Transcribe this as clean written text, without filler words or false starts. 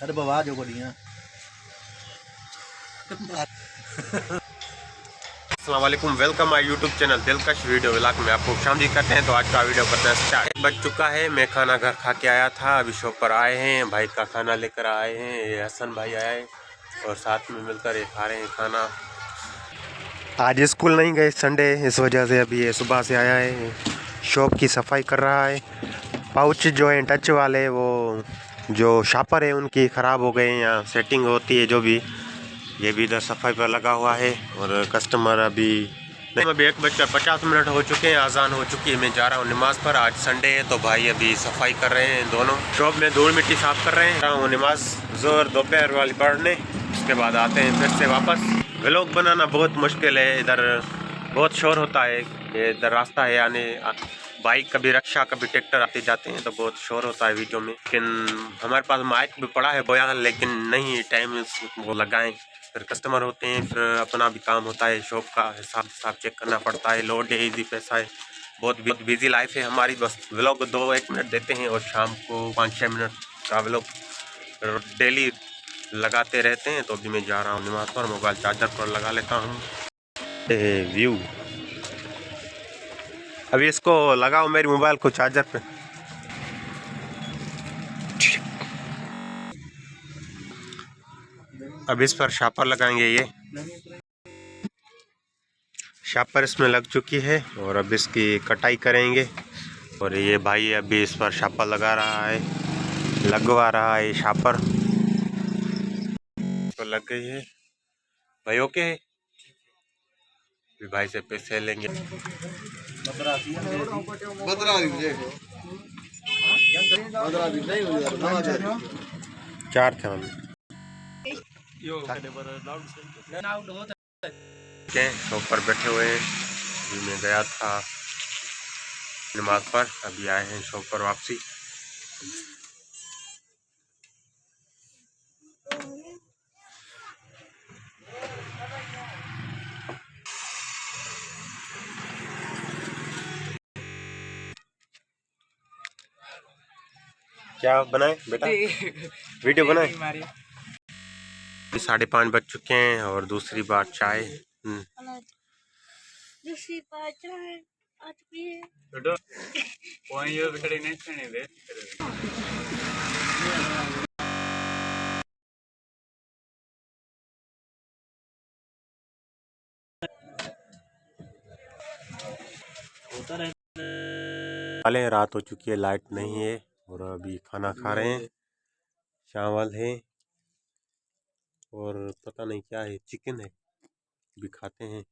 अरे बाबा जो बढ़िया। अस्सलाम वालेकुम, वेलकम माय यूट्यूब चैनल दिलकश वीडियो व्लॉग में आपको शामिल करते हैं। तो आज का वीडियो करते हैं स्टार्ट। बज चुका है, मैं खाना घर खा के आया था, अभी शॉप पर आए हैं, भाई का खाना लेकर आए हैं, ये हसन भाई आए और साथ में मिलकर ये खा रहे हैं खाना। आज स्कूल नहीं गए, संडे, इस वजह से अभी ये सुबह से आया है, शॉप की सफाई कर रहा है। पाउच जो है टच वाले, वो जो शापर है उनकी ख़राब हो गए हैं, यहाँ सेटिंग होती है जो भी, ये भी इधर सफाई पर लगा हुआ है। और कस्टमर अभी 1:50 हो चुके हैं, आज़ान हो चुकी है, मैं जा रहा हूँ नमाज़ पर। आज संडे है तो भाई अभी सफाई कर रहे हैं, दोनों शॉप में धूल मिट्टी साफ़ कर रहे हैं। हूँ नमाज ज़ोहर दोपहर वाली पढ़ने, उसके बाद आते हैं फिर से वापस। व्लॉग बनाना बहुत मुश्किल है, इधर बहुत शोर होता है, ये इधर रास्ता है आने, बाइक कभी रक्षा कभी ट्रैक्टर आते जाते हैं तो बहुत शोर होता है वीडियो में। लेकिन हमारे पास माइक भी पड़ा है बोया, लेकिन नहीं टाइम वो लगाएं, फिर कस्टमर होते हैं, फिर अपना भी काम होता है, शॉप का हिसाब चेक करना पड़ता है, लोड है, इजी पैसा है, बहुत बिजी लाइफ है हमारी। बस व्लॉग 2-1 मिनट देते हैं और शाम को 5-6 मिनट का व्लॉग डेली लगाते रहते हैं। तो अभी मैं जा रहा हूँ नमाज पर, मोबाइल चार्जर पर लगा लेता हूँ। व्यू अभी इसको लगाओ मेरी मोबाइल को चार्जर पे। अब इस पर शापर लगाएंगे, ये शापर इसमें लग चुकी है और अब इसकी कटाई करेंगे। और ये भाई अभी इस पर शापर लगा रहा है, लगवा रहा है शापर, तो लग गई है भाई। ओके है, भाई से पैसे लेंगे। चार थे हम शॉप पर बैठे हुए हैं। अभी मैं गया था नमाज पर, अभी आए हैं शॉप पर वापसी। क्या बनाए बेटा, वीडियो बनाए। 5:30 बज चुके हैं और दूसरी बार चाय। दूसरी बार चाय आ चुकी है। वाले रात हो चुकी है, लाइट नहीं है और अभी खाना खा रहे हैं, चावल है और पता नहीं क्या है, चिकन है, अभी खाते हैं।